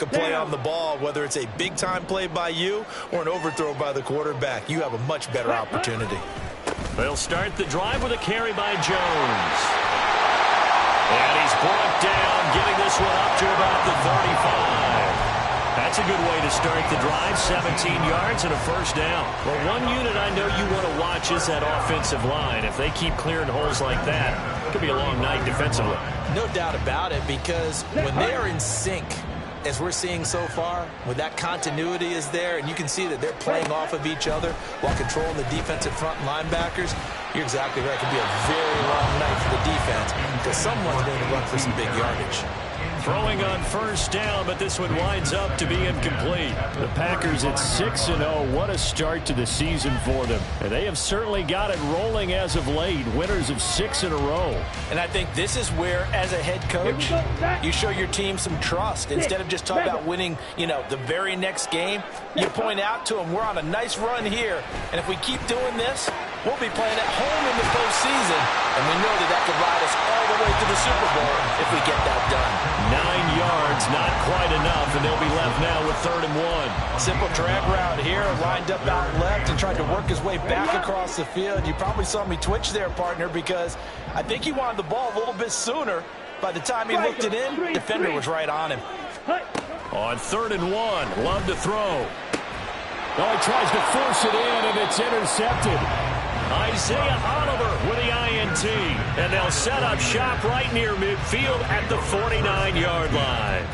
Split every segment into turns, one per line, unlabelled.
A play on the ball, whether it's a big-time play by you or an overthrow by the quarterback, you have a much better opportunity.
They'll start the drive with a carry by Jones. And he's brought down, getting this one up to about the 35. That's a good way to start the drive, 17 yards and a first down. Well, one unit I know you want to watch is that offensive line. If they keep clearing holes like that, it could be a long night defensively.
No doubt about it, because when they are in sync, as we're seeing so far, when that continuity is there, and you can see that they're playing off of each other while controlling the defensive front linebackers, you're exactly right. It could be a very long night for the defense because someone's going to run for some big yardage.
Throwing on first down, but this one winds up to be incomplete. The Packers at 6-0. What a start to the season for them. And they have certainly got it rolling as of late. Winners of 6 in a row.
And I think this is where, as a head coach, you show your team some trust. Instead of just talking about winning, the very next game, you point out to them, we're on a nice run here. And if we keep doing this, we'll be playing at home in the postseason. And we know that could ride us all the way to the Super Bowl if we get that done.
9 yards, not quite enough, and they'll be left now with 3rd and 1.
Simple drag route here, lined up out left and tried to work his way back across the field. You probably saw me twitch there, partner, because I think he wanted the ball a little bit sooner. By the time he looked it in, defender was right on him.
On 3rd and 1, Love to throw. Oh, he tries to force it in, and it's intercepted. Isaiah Oliver with the INT. And they'll set up shop right near midfield at the 49-yard line.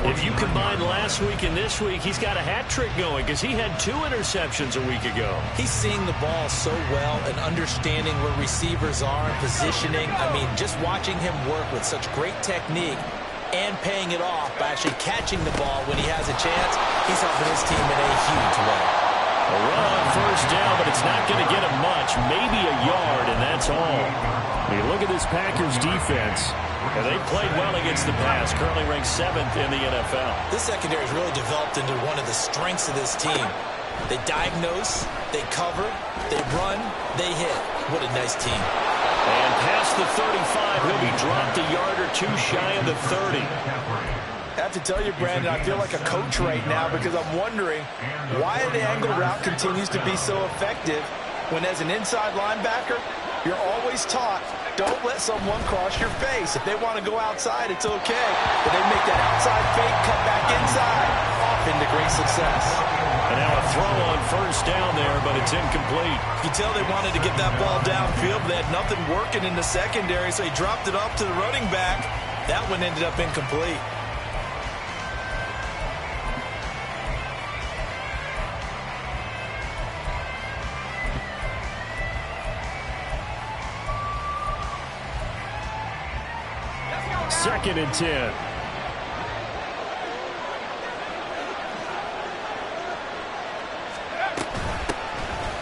If you combine last week and this week, he's got a hat trick going because he had 2 interceptions a week ago.
He's seeing the ball so well and understanding where receivers are and positioning. I mean, just watching him work with such great technique and paying it off by actually catching the ball when he has a chance, he's helping his team in a huge way.
A run on first down, but it's not going to get him much. Maybe a yard, and that's all. You look at this Packers defense, and they played well against the pass. Currently ranked 7th in the NFL.
This secondary has really developed into one of the strengths of this team. They diagnose, they cover, they run, they hit. What a nice team.
And past the 35, he'll be dropped a yard or 2 shy of the 30.
I have to tell you, Brandon, I feel like a coach right now because I'm wondering why the angle route continues to be so effective when, as an inside linebacker, you're always taught, don't let someone cross your face. If they want to go outside, it's okay. But they make that outside fake, cut back inside, off into great success.
And now a throw on first down there, but it's incomplete.
You can tell they wanted to get that ball downfield. They had nothing working in the secondary, so he dropped it up to the running back. That one ended up incomplete.
Second and 10.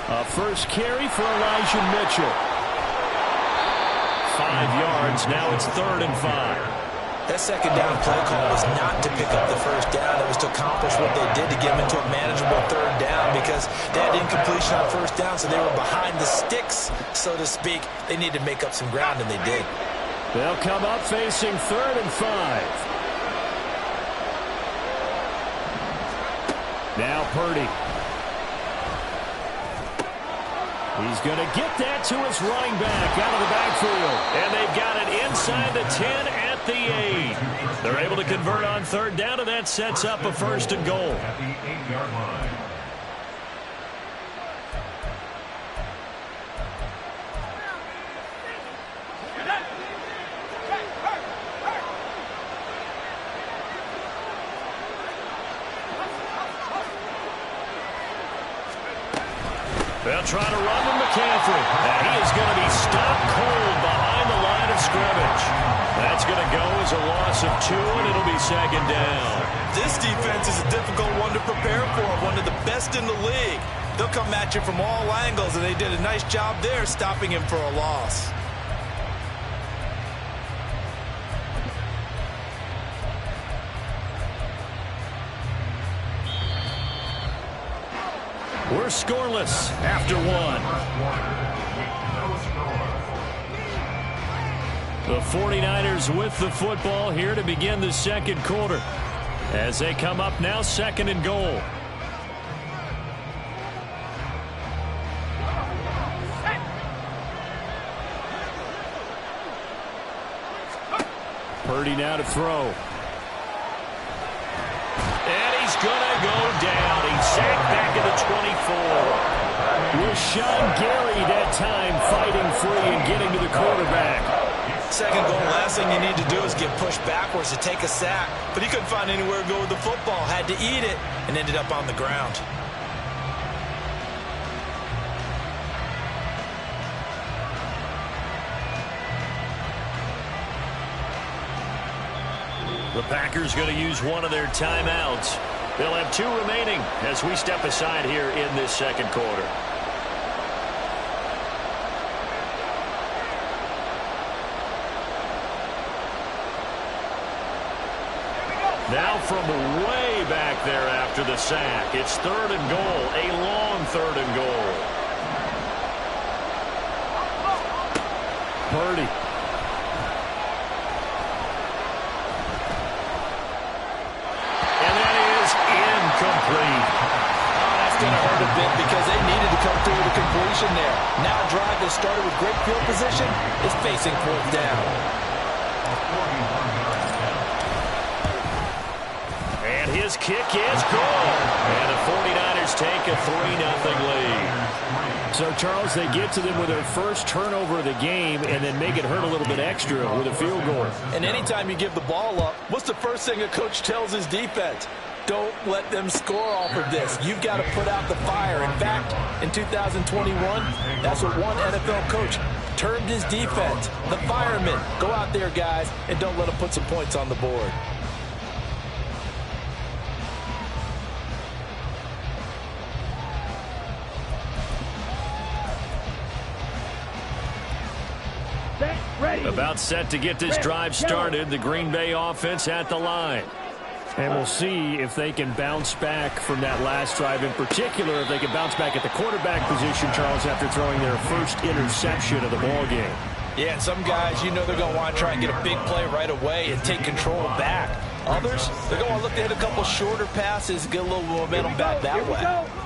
A first carry for Elijah Mitchell. 5 yards. Now it's 3rd and 5.
That second down play call was not to pick up the first down. It was to accomplish what they did to get them into a manageable 3rd down because they had incompletion on first down, so they were behind the sticks, so to speak. They needed to make up some ground, and they did.
They'll come up facing 3rd and 5. Now Purdy. He's going to get that to his running back out of the backfield. And they've got it inside the 10 at the 8. They're able to convert on 3rd down, and that sets up a 1st and goal.
At the 8-yard line.
They'll try to run with McCaffrey. And he is going to be stopped cold behind the line of scrimmage. That's going to go as a loss of 2, and it'll be 2nd down.
This defense is a difficult one to prepare for, one of the best in the league. They'll come at you from all angles, and they did a nice job there stopping him for a loss.
We're scoreless after 1. The 49ers with the football here to begin the 2nd quarter. As they come up now, 2nd and goal. Purdy now to throw. And he's going to go down. He's sacked back at the 24. Rashawn Gary that time fighting free and getting to the quarterback.
2nd goal, last thing you need to do is get pushed backwards to take a sack. But he couldn't find anywhere to go with the football. Had to eat it and ended up on the ground.
The Packers going to use one of their timeouts. They'll have 2 remaining as we step aside here in this 2nd quarter. Now from way back there after the sack, it's 3rd and goal, a long 3rd and goal. Purdy. And that is incomplete.
Oh, that's going to hurt a bit because they needed to come through with a completion there. Now a drive that started with great field position is facing 4th down.
His kick is good. And the 49ers take a 3-0 lead.
So, Charles, they get to them with their first turnover of the game and then make it hurt a little bit extra with a field goal.
And anytime you give the ball up, what's the first thing a coach tells his defense? Don't let them score off of this. You've got to put out the fire. In fact, in 2021, that's what one NFL coach termed his defense. The firemen. Go out there, guys, and don't let them put some points on the board.
About set to get this drive started. The Green Bay offense at the line.
And we'll see if they can bounce back from that last drive. In particular, if they can bounce back at the quarterback position, Charles, after throwing their first interception of the ball game.
Yeah, and some guys, you know they're going to want to try and get a big play right away and take control back. Others, they're going to look to hit a couple shorter passes, get a little momentum back that way.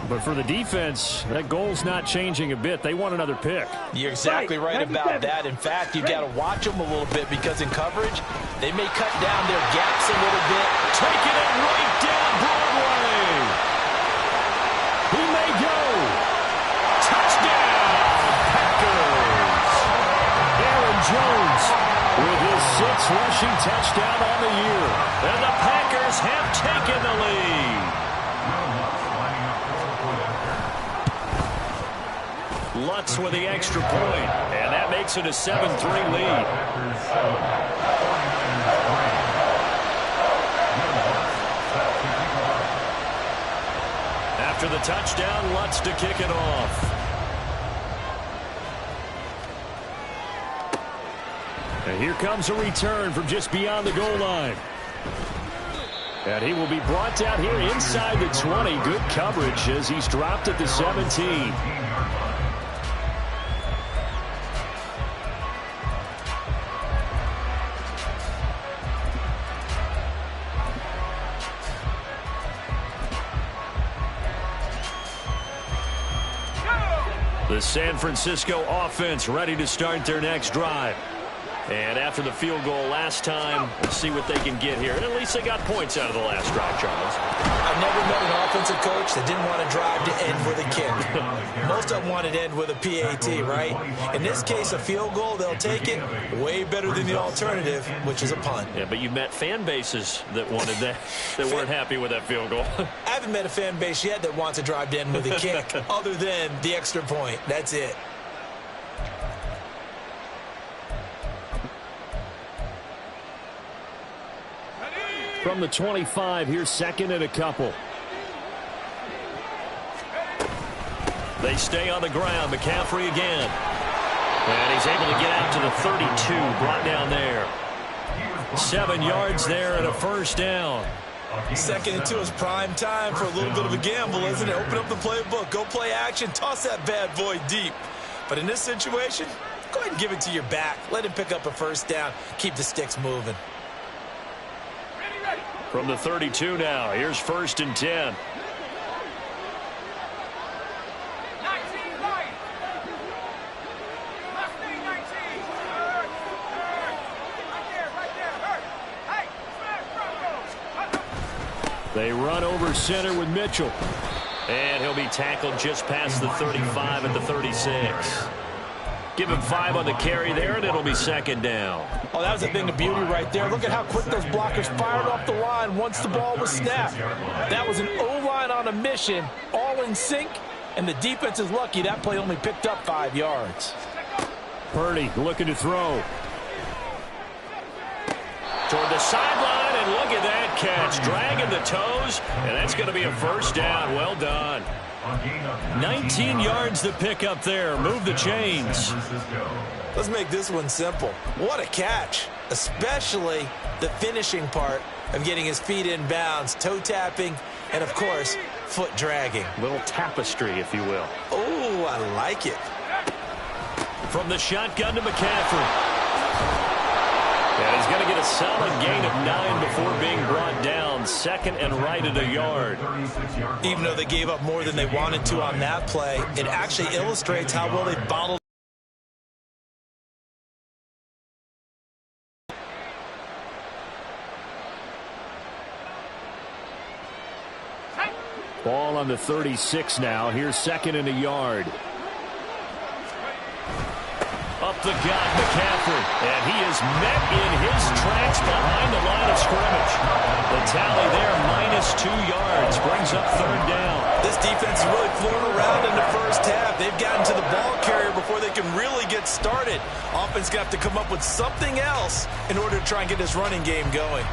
But for the defense, that goal's not changing a bit. They want another pick.
You're exactly right about that. In fact, you got to watch them a little bit because in coverage, they may cut down their gaps a little bit.
Taking it right down Broadway. He may go. Touchdown, Packers. Aaron Jones with his 6th rushing touchdown on the year. And the Packers have taken the lead. Lutz with the extra point, and that makes it a 7-3 lead. After the touchdown, Lutz to kick it off.
And here comes a return from just beyond the goal line. And he will be brought down here inside the 20. Good coverage as he's dropped at the 17.
The San Francisco offense ready to start their next drive. And after the field goal last time, we'll see what they can get here. And at least they got points out of the last drive, Charles.
I've never met an offensive coach that didn't want to drive to end with a kick. Most of them wanted to end with a PAT, right? In this case, a field goal, they'll take it. Way better than the alternative, which is a punt.
Yeah, but you met fan bases that wanted that, that weren't happy with that field goal.
I haven't met a fan base yet that wants to drive to end with a kick other than the extra point. That's it.
From the 25, here's 2nd and a couple.
They stay on the ground. McCaffrey again. And he's able to get out to the 32, brought down there. 7 yards there and a first down.
2nd and 2 is prime time for a little bit of a gamble, isn't it? Open up the playbook, go play action, toss that bad boy deep. But in this situation, go ahead and give it to your back. Let him pick up a first down. Keep the sticks moving.
From the 32 now, here's 1st and 10. They run over center with Mitchell. And he'll be tackled just past the 35 at the 36. Give him 5 on the carry there, and it'll be 2nd down.
Oh, that was a thing of beauty right there. Look at how quick those blockers fired off the line once the ball was snapped. That was an O-line on a mission, all in sync, and the defense is lucky that play only picked up 5 yards.
Purdy looking to throw. Toward the sideline, and look at that catch. Dragging the toes, and that's going to be a 1st down. Well done. 19 yards to pick up there. Move the chains.
Let's make this one simple. What a catch, especially the finishing part of getting his feet in bounds, toe tapping, and, of course, foot dragging.
Little tapestry, if you will.
Oh, I like it.
From the shotgun to McCaffrey. And he's going to get a solid gain of 9 before being brought down. 2nd and right at a yard.
Even though they gave up more than they wanted to on that play, it actually illustrates how well they bottled.
Ball on the 36 now. Here's 2nd and a yard. Up the gut, McCaffrey, and he is met in his tracks behind the line of scrimmage. The tally there, -2 yards, brings up 3rd down.
This defense is really floating around in the first half. They've gotten to the ball carrier before they can really get started. Offense got to come up with something else in order to try and get this running game going.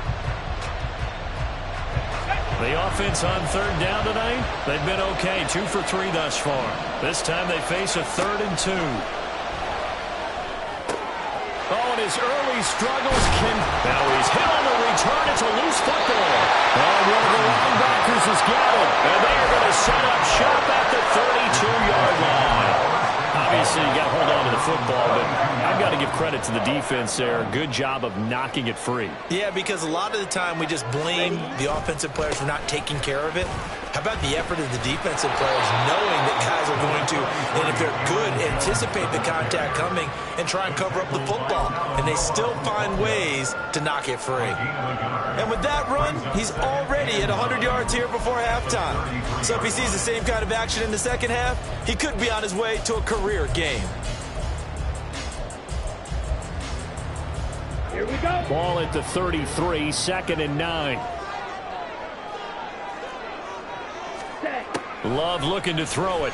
The offense on 3rd down tonight, they've been okay, 2 for 3 thus far. This time they face a 3rd and 2. Oh, and his early struggles can... Now he's hit on the return. It's a loose football. And one of the linebackers has got it. And they are going to set up shop at the 32-yard line. Obviously, you got to hold on to the football, but I've got to give credit to the defense there. Good job of knocking it free.
Yeah, because a lot of the time we just blame the offensive players for not taking care of it. How about the effort of the defensive players knowing that guys are going to, and if they're good, anticipate the contact coming and try and cover up the football. And they still find ways to knock it free. And with that run, he's already at 100 yards here before halftime. So if he sees the same kind of action in the second half, he could be on his way to a career game.
Here we go.
Ball at the 33, 2nd and 9. Love looking to throw it.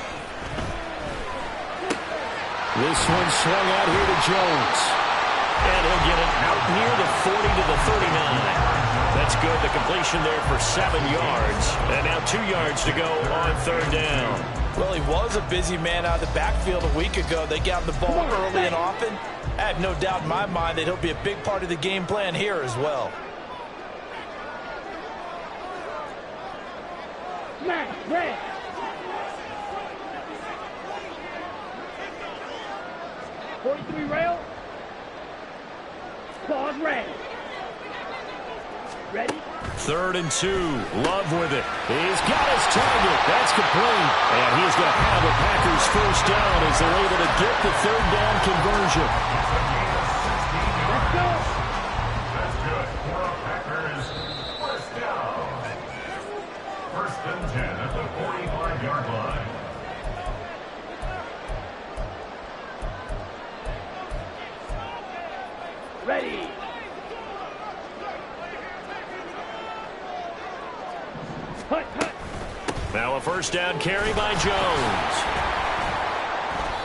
This one swung out here to Jones. And he'll get it out near the 40 to the 39. That's good. The completion there for 7 yards. And now 2 yards to go on 3rd down.
Well, he was a busy man out of the backfield a week ago. They got the ball early and often. I have no doubt in my mind that he'll be a big part of the game plan here as well.
Smash, red. .43 rail. Pause red. Ready?
3rd and 2. Love with it. He's got his target. That's complete. And he's going to have a Packers 1st down as they're able to get the 3rd down conversion.
Let's go.
That's good for a Packers 1st down. 1st and 10 at the 45-yard line.
Ready. Hut, hut.
Now a 1st down carry by Jones.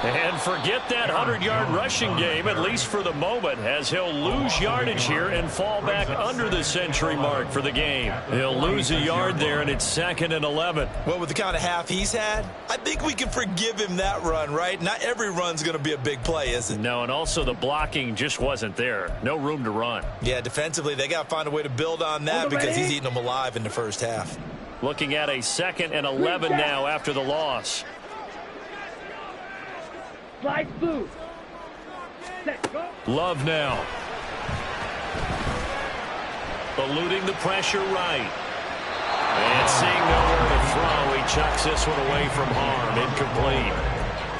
And forget that 100-yard rushing game, at least for the moment, as he'll lose yardage here and fall back under the century mark for the game. He'll lose a yard there, and it's 2nd and 11.
Well, with the kind of half he's had, I think we can forgive him that run, right? Not every run's going to be a big play, is it?
No, and also the blocking just wasn't there. No room to run.
Yeah, defensively, they got to find a way to build on that because he's eating them alive in the first half.
Looking at a 2nd and 11 now after the loss.
Slide through. Set, go.
Love now. eluding the pressure right. And seeing nowhere to throw, he chucks this one away from harm. Incomplete.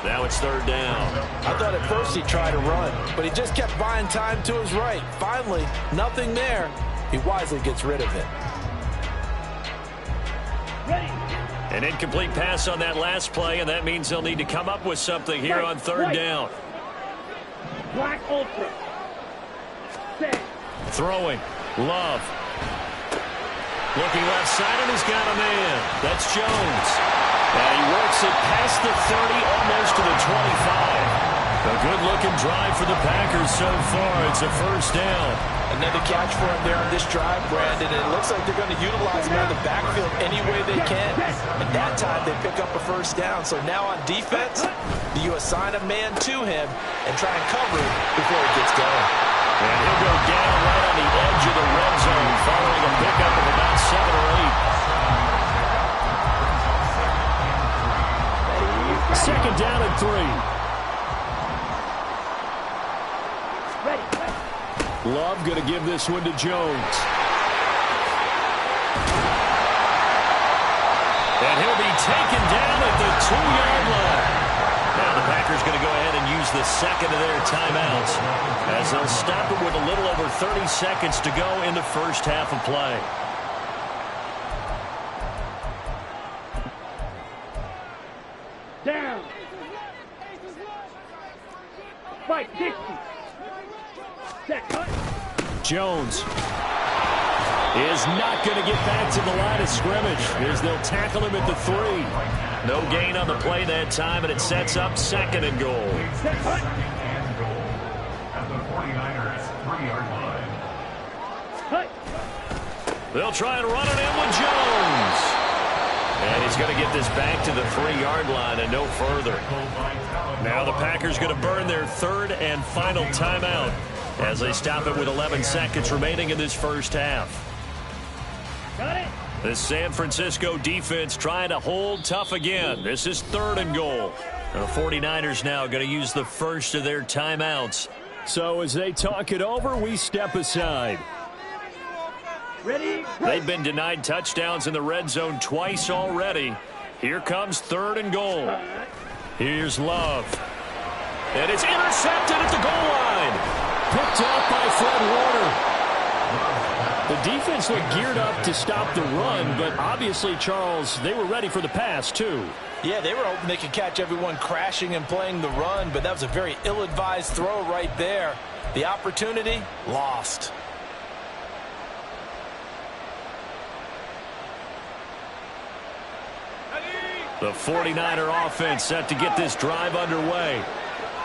Now it's third down.
I thought at first he tried to run, but he just kept buying time to his right. Finally, nothing there. He wisely gets rid of it.
An incomplete pass on that last play, and that means they'll need to come up with something here on third down.
Black Ultra. Set.
Throwing. Love. Looking left side, and he's got a man. That's Jones. And he works it past the 30, almost to the 25. A good-looking drive for the Packers so far. It's a first down.
Another catch for him there on this drive, Brandon. And it looks like they're going to utilize him out of the backfield any way they can. And that time they pick up a first down. So now on defense, you assign a man to him and try and cover him before he gets going.
And he'll go down right on the edge of the red zone following a pickup of about 7 or 8. Second down and 3. Love going to give this one to Jones. And he'll be taken down at the 2-yard line. Now the Packers going to go ahead and use the second of their timeouts as they'll stop it with a little over 30 seconds to go in the first half of play.
Down. Fight 60. Set cut.
Jones is not going to get back to the line of scrimmage as they'll tackle him at the 3. No gain on the play that time, and it sets up second and goal.
Set cut.
And goal at the 49ers 3-yard line.
Cut.
They'll try and run it in with Jones. And he's going to get this back to the 3-yard line and no further. Now the Packers going to burn their third and final timeout as they stop it with 11 seconds remaining in this first half.
Got it.
The San Francisco defense trying to hold tough again. This is third and goal. And the 49ers now going to use the first of their timeouts. So as they talk it over, we step aside.
Ready.
They've been denied touchdowns in the red zone twice already. Here comes third and goal. Here's Love. And it's intercepted at the goal line. Picked up by Fred Warner. The defense looked geared up to stop the run, but obviously, Charles, they were ready for the pass, too.
Yeah, they were hoping they could catch everyone crashing and playing the run, but that was a very ill-advised throw right there. The opportunity, lost.
The 49er offense set to get this drive underway.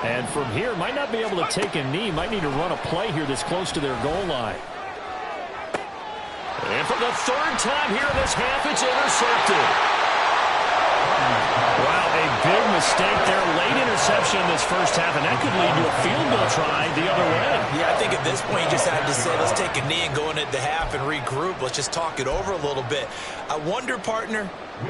And from here, might not be able to take a knee. Might need to run a play here that's close to their goal line. And for the third time here in this half, it's intercepted. Wow, a big mistake there. Late interception in this first half, and that could lead to a field goal try the other way.
Yeah, I think at this point you just had to say, let's take a knee and go into the half and regroup. Let's just talk it over a little bit. I wonder, partner,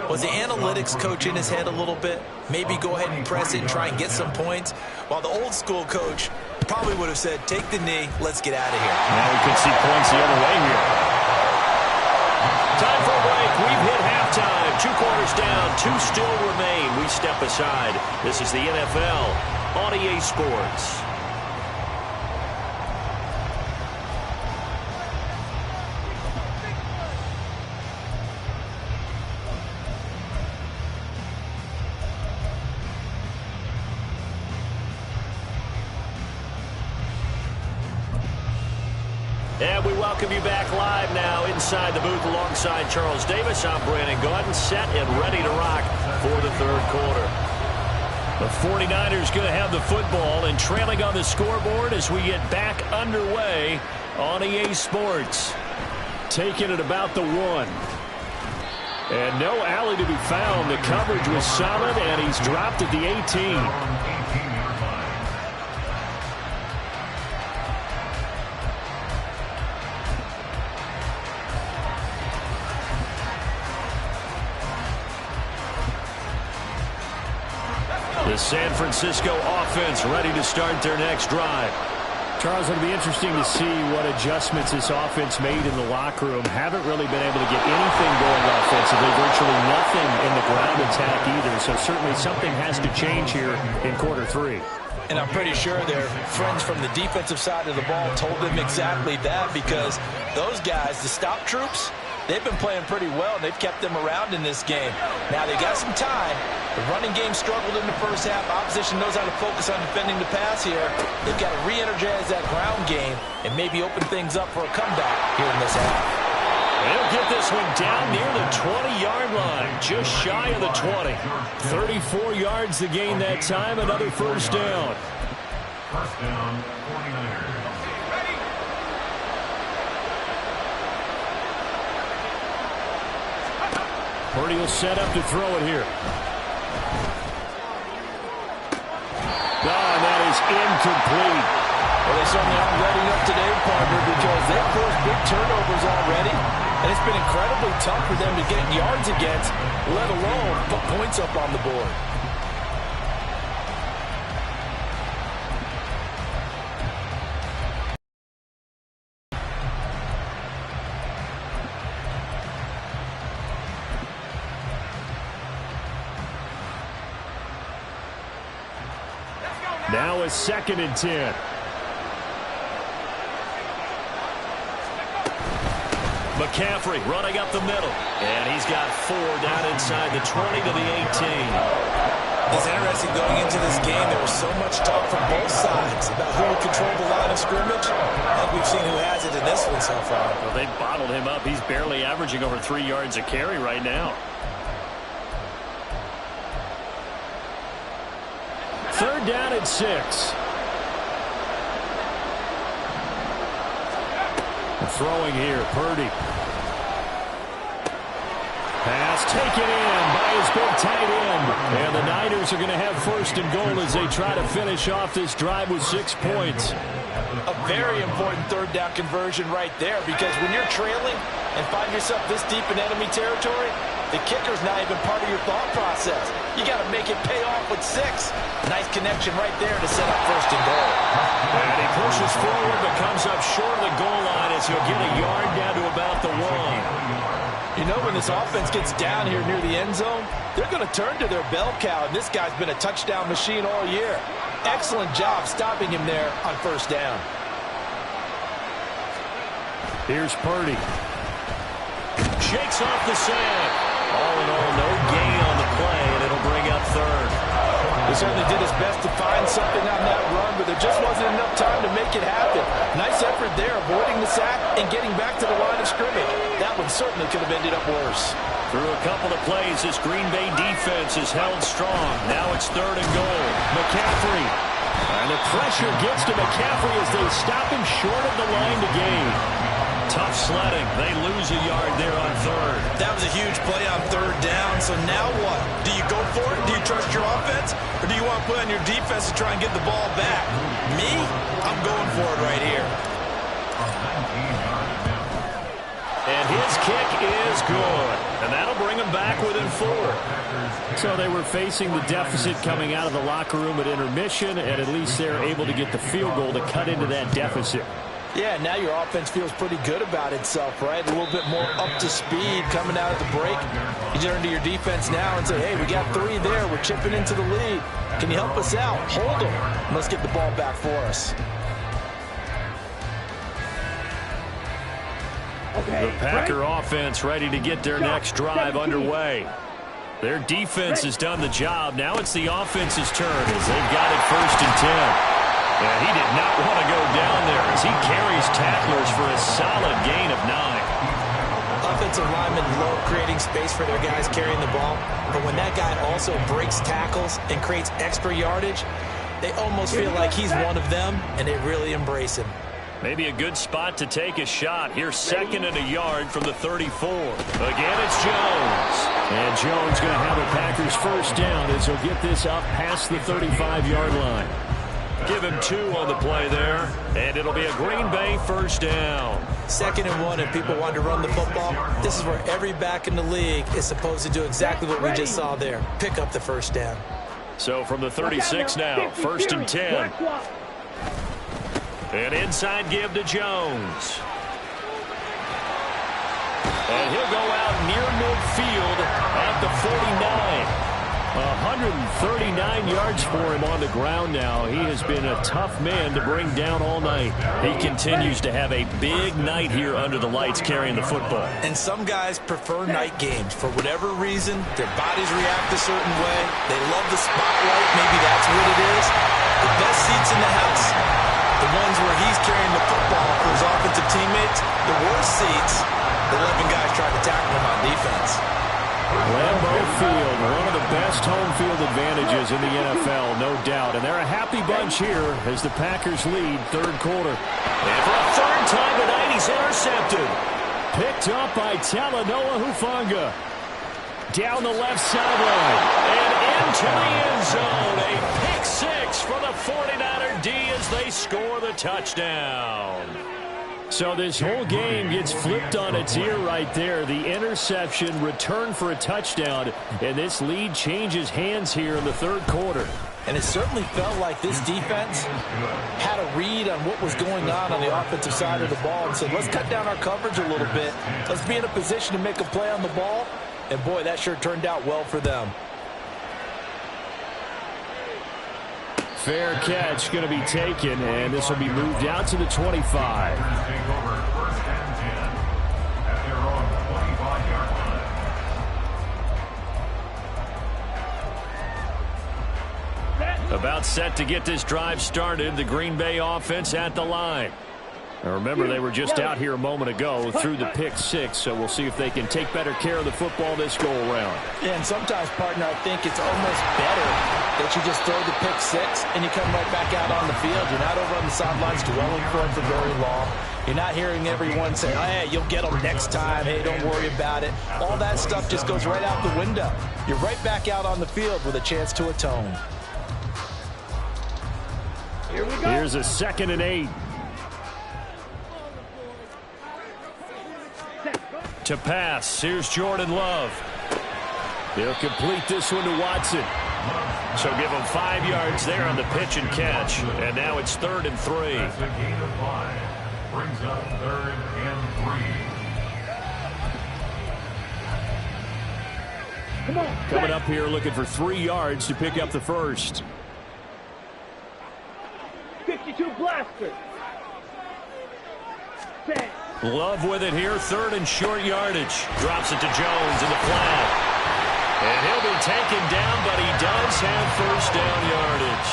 was the analytics coach in his head a little bit? Maybe go ahead and press it and try and get some points? While the old school coach probably would have said, take the knee, let's get out of here.
Now we could see points the other way here. Time for a break. We've hit halftime. 2 quarters down. 2 still remain. We step aside. This is the NFL on EA Sports. And we welcome you back live now inside the booth alongside Charles Davis. I'm Brandon Gaudin, set and ready to rock for the third quarter. The 49ers going to have the football and trailing on the scoreboard as we get back underway on EA Sports. Taking it about the 1. And no alley to be found. The coverage was solid, and he's dropped at the 18. The San Francisco offense ready to start their next drive.
Charles, it'll be interesting to see what adjustments this offense made in the locker room. Haven't really been able to get anything going offensively, virtually nothing in the ground attack either. So certainly something has to change here in quarter three.
And I'm pretty sure their friends from the defensive side of the ball told them exactly that, because those guys, the stop troops, they've been playing pretty well, and they've kept them around in this game. Now, they got some time. The running game struggled in the first half. Opposition knows how to focus on defending the pass here. They've got to re-energize that ground game and maybe open things up for a comeback here in this half.
They'll get this one down near the 20-yard line, just shy of the 20.
34 yards to gain that time, another first down.
First down, 49ers.
Purdy will set up to throw it here. And that is incomplete.
Well, they certainly aren't letting up today, partner, because they've forced big turnovers already, and it's been incredibly tough for them to get yards against, let alone put points up on the board.
Now a 2nd and 10.
McCaffrey running up the middle. And he's got 4 down inside the 20 to the 18.
It's interesting going into this game. There was so much talk from both sides about who would control the line of scrimmage. I think we've seen who has it in this one so far.
Well, they bottled him up. He's barely averaging over 3 yards a carry right now.
3rd down and 6. Throwing here, Purdy. Pass taken in by his big tight end. And the Niners are going to have 1st and goal as they try to finish off this drive with 6 points.
A very important 3rd down conversion right there, because when you're trailing and find yourself this deep in enemy territory, the kicker's not even part of your thought process. You got to make it pay off with 6. Nice connection right there to set up 1st and goal.
And he pushes forward but comes up short of the goal line as he'll get a yard down to about the 1.
You know, when this offense gets down here near the end zone, they're going to turn to their bell cow, and this guy's been a touchdown machine all year. Excellent job stopping him there on 1st down.
Here's Purdy.
Shakes off the sand. All in all, no gain on the play, and it'll bring up 3rd.
He certainly did his best to find something on that run, but there just wasn't enough time to make it happen. Nice effort there, avoiding the sack and getting back to the line of scrimmage. That one certainly could have ended up worse.
Through a couple of plays, this Green Bay defense is held strong. Now it's 3rd and goal. McCaffrey. And the pressure gets to McCaffrey as they stop him short of the line to gain. Tough sledding. They lose a yard there on 3rd.
That was a huge play on 3rd down, so now what? Do you go for it? Do you trust your offense? Or do you want to put on your defense to try and get the ball back? Me? I'm going for it right here.
And his kick is good. And that'll bring him back within 4.
So they were facing the deficit coming out of the locker room at intermission, and at least they're able to get the field goal to cut into that deficit.
Yeah, now your offense feels pretty good about itself, right? A little bit more up to speed coming out of the break. You turn to your defense now and say, hey, we got 3 there. We're chipping into the lead. Can you help us out? Hold them. Let's get the ball back for us.
Okay,
The Packer offense ready to get their next drive underway. Their defense has done the job. Now it's the offense's turn as they've got it 1st and 10. And he did not want to go down there as he carries tacklers for a solid gain of 9.
Offensive linemen love creating space for their guys carrying the ball, but when that guy also breaks tackles and creates extra yardage, they almost feel like he's one of them, and they really embrace him.
Maybe a good spot to take a shot. Here's 2nd and a yard from the 34. Again, it's Jones.
And Jones going to have a Packers 1st down as he'll get this up past the 35-yard line.
Give him 2 on the play there, and it'll be a Green Bay 1st down.
2nd and 1, and people want to run the football. This is where every back in the league is supposed to do exactly what we just saw there. Pick up the 1st down.
So from the 36 now, 1st and 10. An inside give to Jones. And he'll go out near midfield at the 49. 139 yards for him on the ground now. He has been a tough man to bring down all night. He continues to have a big night here under the lights carrying the football.
And some guys prefer night games. For whatever reason, their bodies react a certain way. They love the spotlight. Maybe that's what it is. The best seats in the house, the ones where he's carrying the football for his offensive teammates. The worst seats, the 11 guys try to tackle him on defense.
Lambeau Field, one of the best home field advantages in the NFL, no doubt. And they're a happy bunch here as the Packers lead third quarter.
And for a third time tonight, he's intercepted.
Picked up by Talanoa Hufanga. Down the left sideline.
And into the end zone. A pick six for the 49er D as they score the touchdown.
So this whole game gets flipped on its ear right there. The interception, return for a touchdown, and this lead changes hands here in the third quarter.
And it certainly felt like this defense had a read on what was going on the offensive side of the ball and said, let's cut down our coverage a little bit. Let's be in a position to make a play on the ball. And, boy, that sure turned out well for them.
Fair catch going to be taken, and this will be moved out to the 25.
About set to get this drive started, the Green Bay offense at the line.
Now remember, they were just out here a moment ago through the pick six, so we'll see if they can take better care of the football this go-around.
Yeah, and sometimes, partner, I think it's almost better that you just throw the pick six and you come right back out on the field. You're not over on the sidelines dwelling for it for very long. You're not hearing everyone say, oh, hey, you'll get them next time. Hey, don't worry about it. All that stuff just goes right out the window. You're right back out on the field with a chance to atone.
Here we go.
Here's a 2nd and 8.
To pass, here's Jordan Love.
They'll complete this one to Watson.
So give him 5 yards there on the pitch and catch. And now it's 3rd and 3.
That's a gain of 5. Brings up 3rd and 3.
Come on.
Coming up here looking for 3 yards to pick up the first.
52 blaster. Set.
Love with it here, 3rd and short yardage. Drops it to Jones in the flat. And he'll be taken down, but he does have first down yardage.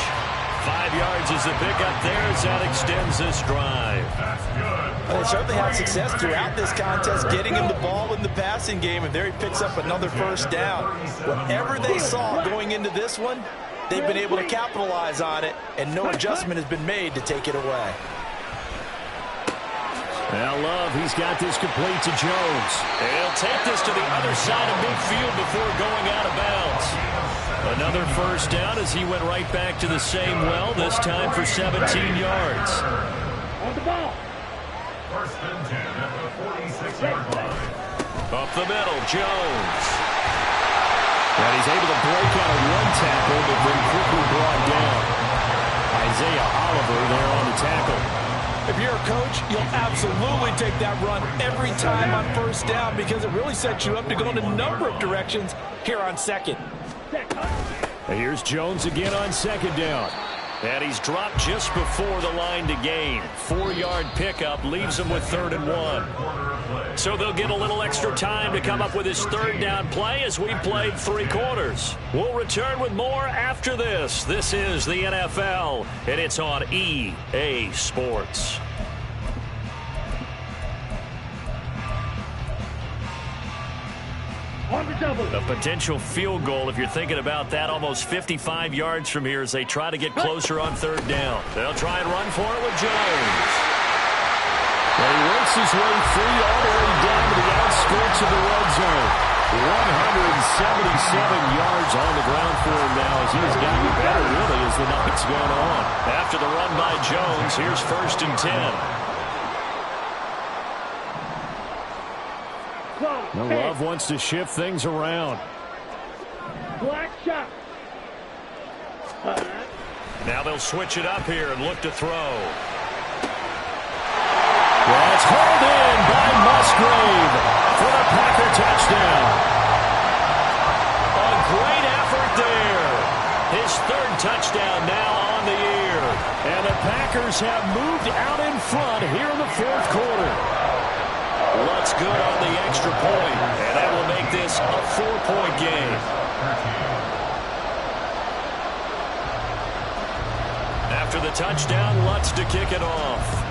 5 yards is the pickup there as that extends this drive.
That's good.
Well, they certainly had success throughout this contest, getting him the ball in the passing game, and there he picks up another first down. Whatever they saw going into this one, they've been able to capitalize on it, and no adjustment has been made to take it away.
Now Love, he's got this complete to Jones.
And he'll take this to the other side of midfield before going out of bounds. Another first down as he went right back to the same well, this time for 17 yards.
On the ball.
1st and 10 at the 46-yard line.
Up the middle, Jones.
And he's able to break out of one tackle, but then quickly brought down. Isaiah Oliver there on the tackle.
If you're a coach, you'll absolutely take that run every time on first down because it really sets you up to go in a number of directions here on 2nd.
And here's Jones again on 2nd down.
And he's dropped just before the line to gain. 4-yard pickup leaves him with 3rd and 1. So they'll get a little extra time to come up with his 3rd down play as we played 3 quarters. We'll return with more after this. This is the NFL, and it's on EA Sports.
On the double.
A potential field goal, if you're thinking about that, almost 55 yards from here as they try to get closer on 3rd down. They'll try and run for it with Jones.
Well, he works his way free all the way down to the outskirts of the red zone. 177 yards on the ground for him now as he has gotten better, really, as the night's gone on.
After the run by Jones, here's 1st and 10.
Now Love wants to shift things around.
Black shot.
Now they'll switch it up here and look to throw. That's hauled in by Musgrave for the Packer touchdown. A great effort there. His third touchdown now on the year. And the Packers have moved out in front here in the fourth quarter. Looks good on the extra point, and that will make this a 4-point game. After the touchdown, Lutz to kick it off.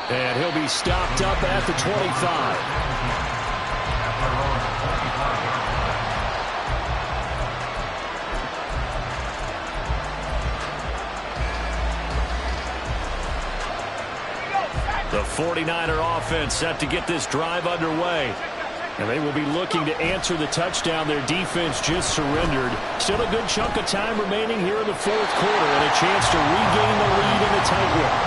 And he'll be stopped up at the 25. The 49er offense set to get this drive underway. And they will be looking to answer the touchdown their defense just surrendered. Still a good chunk of time remaining here in the fourth quarter and a chance to regain the lead in the tightrope.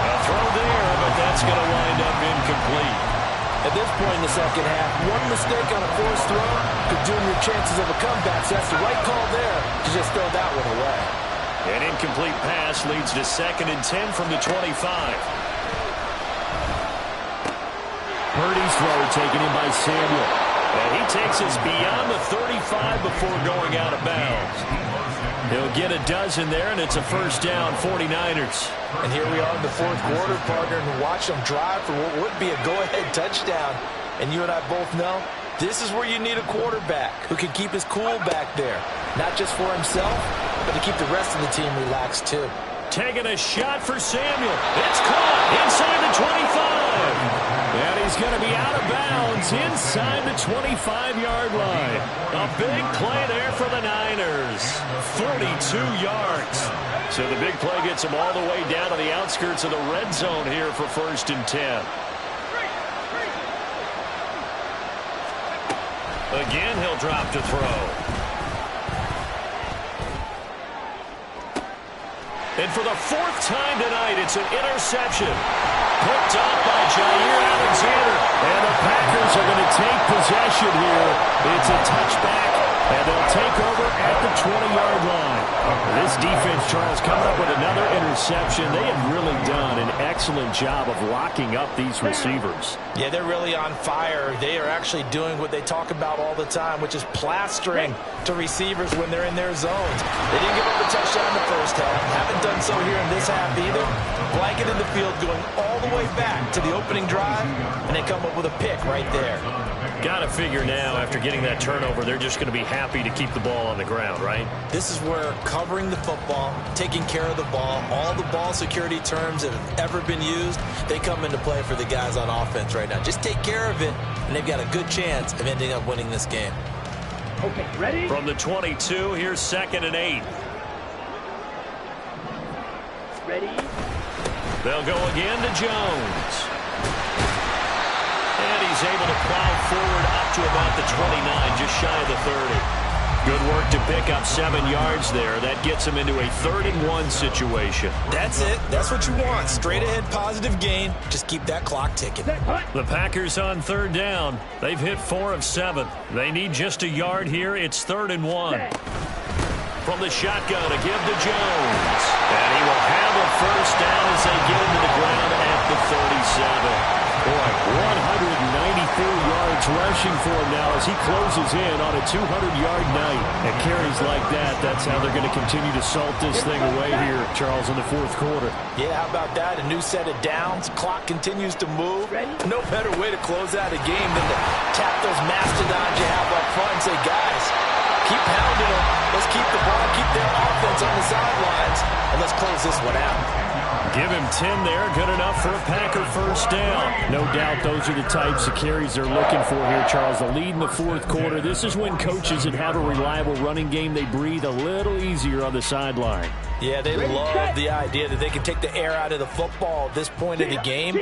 A throw there, but that's going to wind up incomplete.
At this point in the second half, one mistake on a forced throw could doom your chances of a comeback. So that's the right call there to just throw that one away.
An incomplete pass leads to 2nd and 10 from the 25. Purdy's throw taken in by Samuel. And he takes us beyond the 35 before going out of bounds. He'll get a dozen there, and it's a first down, 49ers.
And here we are in the fourth quarter, partner, and watch them drive for what would be a go-ahead touchdown. And you and I both know this is where you need a quarterback who can keep his cool back there. Not just for himself, but to keep the rest of the team relaxed, too.
Taking a shot for Samuel. It's caught inside the 25. And he's going to be out of bounds inside the 25-yard line. A big play there for the Niners. 42 yards. So the big play gets him all the way down to the outskirts of the red zone here for 1st and 10. Again, he'll drop to throw. And for the 4th time tonight, it's an interception. Picked up by Jair Alexander. And the Packers are going to take possession here. It's a touchback, and they'll take over at the 20-yard line. This defense, Charles, coming up with another interception. They have really done an excellent job of locking up these receivers.
Yeah, they're really on fire. They are actually doing what they talk about all the time, which is plastering to receivers when they're in their zones. They didn't give up a touchdown in the first half. Haven't done so here in this half either. Blanket in the field going all the way back to the opening drive, and they come up with a pick right there.
Got to figure now, after getting that turnover, they're just going to be happy to keep the ball on the ground, right?
This is where covering the football, taking care of the ball, all the ball security terms that have ever been used, they come into play for the guys on offense right now. Just take care of it, and they've got a good chance of ending up winning this game.
Okay, ready?
From the 22, here's 2nd and 8.
Ready?
They'll go again to Jones. And he's able to plow forward up to about the 29, just shy of the 30. Good work to pick up 7 yards there. That gets him into a 3rd and 1 situation.
That's it. That's what you want. Straight ahead positive gain. Just keep that clock ticking.
The Packers on 3rd down. They've hit 4 of 7. They need just a yard here. It's 3rd and 1. From the shotgun, a give to Jones. And he will have a first down as they get into the ground at the 37. Boy, 194 yards rushing for him now as he closes in on a 200-yard night. And carries like that, that's how they're going to continue to salt this thing away here, Charles, in the fourth quarter.
Yeah, how about that? A new set of downs. Clock continues to move. No better way to close out a game than to tap those mastodons you have up front and say, guys, keep pounding them. Let's keep the ball, keep their offense on the sidelines, and let's close this one out.
Give him 10 there. Good enough for a Packer first down. No doubt those are the types of carries they're looking for here, Charles. The lead in the fourth quarter. This is when coaches that have a reliable running game, they breathe a little easier on the sideline.
Yeah, they love the idea that they can take the air out of the football at this point of the game.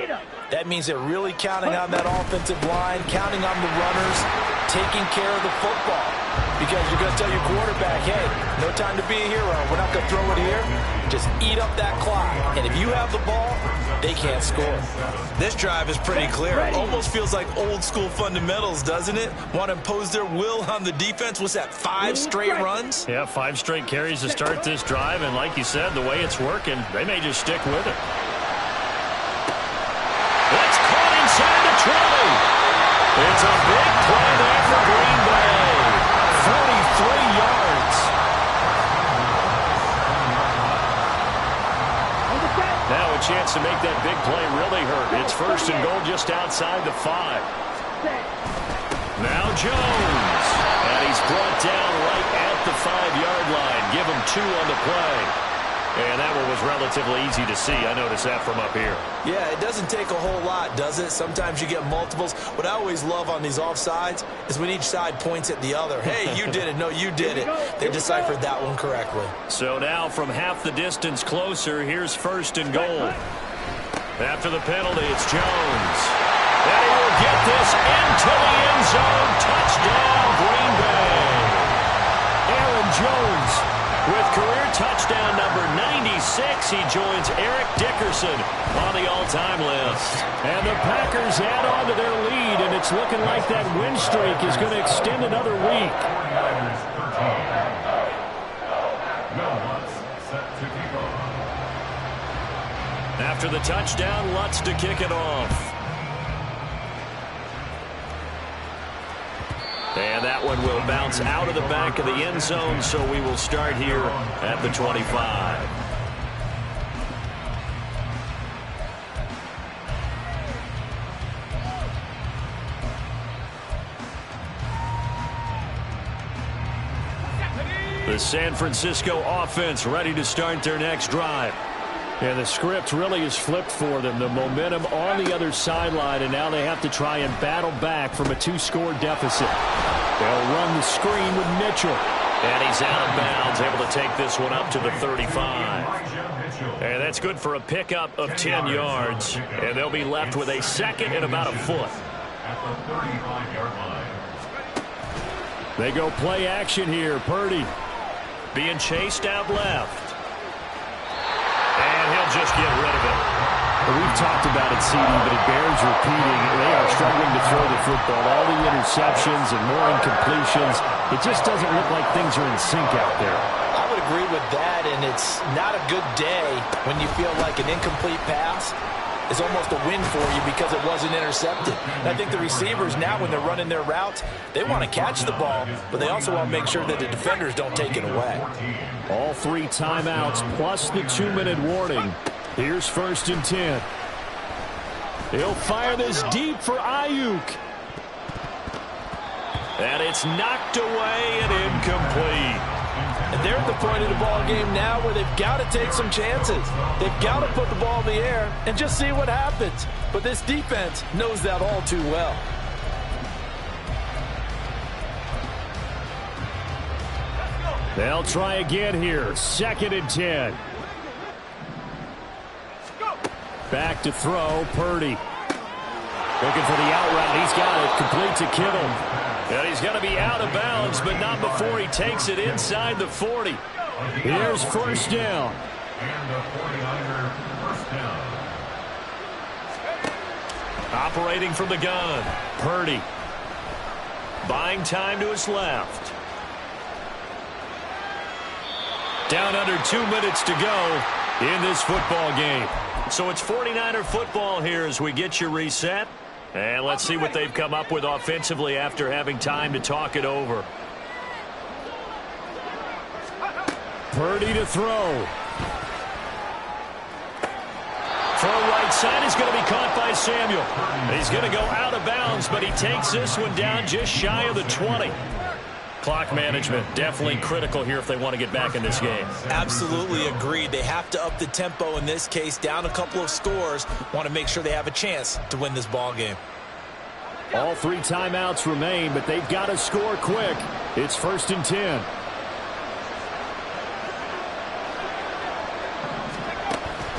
That means they're really counting on that offensive line, counting on the runners, taking care of the football. because you're going to tell your quarterback, hey, no time to be a hero. We're not going to throw it here. Just eat up that clock. And if you have the ball, they can't score. This drive is pretty clear. Almost feels like old school fundamentals, doesn't it? Want to impose their will on the defense. What's that, 5 straight runs?
Yeah, 5 straight carries to start this drive. And like you said, the way it's working, they may just stick with it. That's caught inside the 20. It's a big play there for Green Bay. 43 yards. Now a chance to make that big play really hurt. It's first and goal just outside the 5. Now Jones. And he's brought down right at the 5-yard line. Give him 2 on the play. And that one was relatively easy to see. I noticed that from up here.
Yeah, it doesn't take a whole lot, does it? Sometimes you get multiples. What I always love on these offsides is when each side points at the other. Hey, you did it. No, you did it. They deciphered that one correctly.
So now from half the distance closer, here's first and goal. After the penalty, it's Jones. And he will get this into the end zone. Touchdown, Green Bay. Aaron Jones with career touchdown number 96. He joins Eric Dickerson on the all-time list.
And the Packers add on to their lead, and it's looking like that win streak is going to extend another week.
After the touchdown, Lutz to kick it off. And that one will bounce out of the back of the end zone, so we will start here at the 25. The San Francisco offense ready to start their next drive.
Yeah, the script really is flipped for them. The momentum on the other sideline, and now they have to try and battle back from a 2-score deficit. They'll run the screen with Mitchell.
And he's out of bounds, able to take this one up to the 35. And that's good for a pickup of 10 yards. And they'll be left with a second and about a foot.
At the 35-yard line.
They go play action here. Purdy
being chased out left. And he'll just get rid of it.
We've talked about it, CD, but it bears repeating. They are struggling to throw the football. All the interceptions and more incompletions. It just doesn't look like things are in sync out there.
I would agree with that, and it's not a good day when you feel like an incomplete pass is almost a win for you because it wasn't intercepted. And I think the receivers now, when they're running their routes, they want to catch the ball, but they also want to make sure that the defenders don't take it away.
All 3 timeouts plus the 2-minute warning. Here's first and 10. He'll fire this deep for Ayuk.
And it's knocked away and incomplete.
And they're at the point of the ball game now where they've got to take some chances. They've got to put the ball in the air and just see what happens. But this defense knows that all too well.
They'll try again here. Second and 10. Back to throw, Purdy. Looking for the out route. He's got it. Complete to Kittle.
And he's going to be out of bounds, but not before he takes it inside the 40.
Here's first down.
And the 49er first down.
Operating from the gun, Purdy. Buying time to his left. Down under 2 minutes to go in this football game. So it's 49er football here as we get you reset. And let's see what they've come up with offensively after having time to talk it over.
Purdy to throw.
Throw right side is going to be caught by Samuel. He's going to go out of bounds, but he takes this one down just shy of the 20. Clock management definitely critical here if they want to get back in this game.
Absolutely agreed. They have to up the tempo in this case, down a couple of scores. Want to make sure they have a chance to win this ball game.
All 3 timeouts remain, but they've got to score quick. It's first and 10.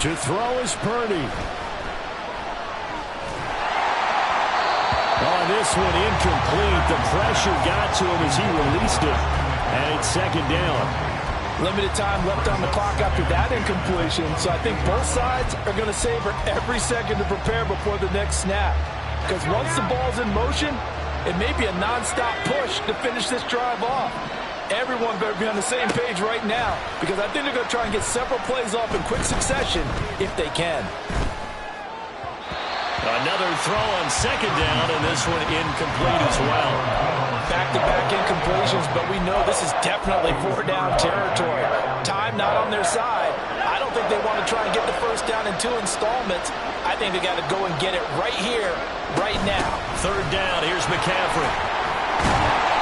To throw is Purdy. Oh, on this one, incomplete. The pressure got to him as he released it, and it's second down.
Limited time left on the clock after that incompletion, so I think both sides are going to savor every second to prepare before the next snap. Because once the ball's in motion, it may be a nonstop push to finish this drive off. Everyone better be on the same page right now, because I think they're going to try and get several plays off in quick succession if they can.
Another throw on second down, and this one incomplete as well.
Back-to-back incompletions, but we know this is definitely four-down territory. Time not on their side. I don't think they want to try and get the first down in 2 installments. I think they got to go and get it right here, right now.
Third down, here's McCaffrey.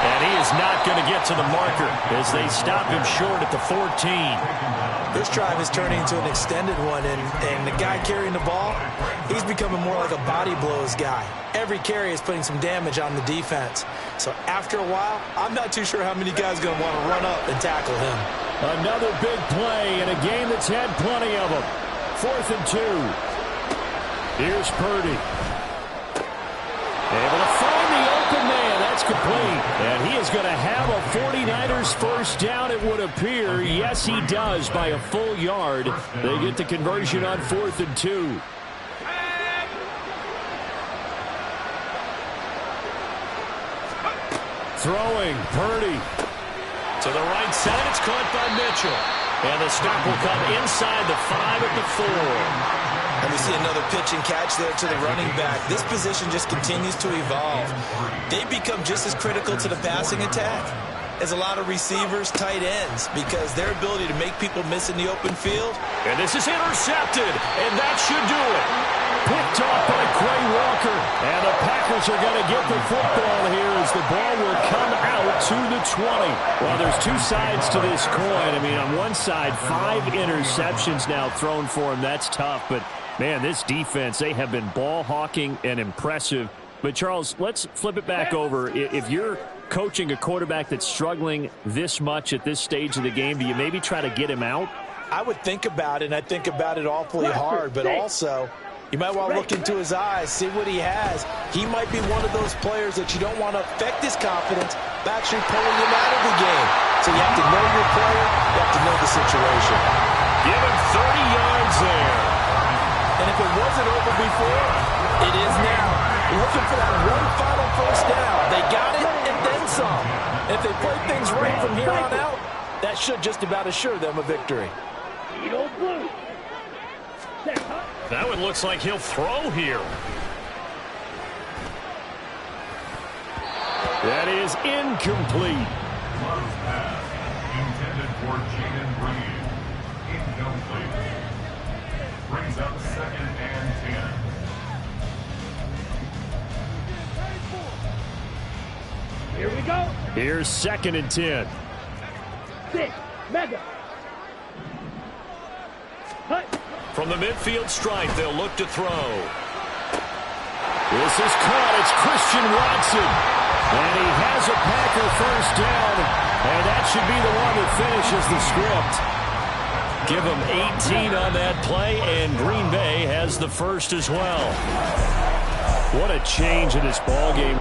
And he is not going to get to the marker as they stop him short at the 14.
This drive is turning into an extended one, and the guy carrying the ball, he's becoming more like a body blows guy. Every carry is putting some damage on the defense. So after a while, I'm not too sure how many guys are going to want to run up and tackle him.
Another big play in a game that's had plenty of them. 4th and 2. Here's Purdy. Able to find the open man. That's complete. And he is going to have a 49ers first down, it would appear. Yes, he does, by a full yard. They get the conversion on 4th and 2. Throwing, Purdy.
To the right side, it's caught by Mitchell. And the stop will come inside the 5 at the 4.
And we see another pitch and catch there to the running back. This position just continues to evolve. They become just as critical to the passing attack as a lot of receivers, tight ends, because their ability to make people miss in the open field.
And this is intercepted, and that should do it.
Picked off by Quay Walker. And the Packers are going to get the football here as the ball will come out to the 20. Well, there's 2 sides to this coin. I mean, on one side, 5 interceptions now thrown for him. That's tough, but man, this defense, they have been ball hawking and impressive. But, Charles, let's flip it back over. If you're coaching a quarterback that's struggling this much at this stage of the game, do you maybe try to get him out?
I would think about it, and I think about it awfully hard, but also you might want to look into his eyes, see what he has. He might be one of those players that you don't want to affect his confidence by actually pulling him out of the game. So you have to know your player, you have to know the situation.
Give him 30 yards there.
And if it wasn't over before, it is now. Looking for that one final first down. They got it and then some. And if they play things right from here on out, that should just about assure them a victory.
That one looks like he'll throw here.
That is incomplete.
Close pass intended for Jaden Reed. Incomplete. Brings up 2nd and 10.
Here we go.
Here's 2nd and 10.
6. Mega. Hut.
From the midfield stripe, they'll look to throw.
This is caught. It's Christian Watson. And he has a Packer first down. And that should be the one that finishes the script.
Give them 18 on that play, and Green Bay has the first as well.
What a change in this ball game.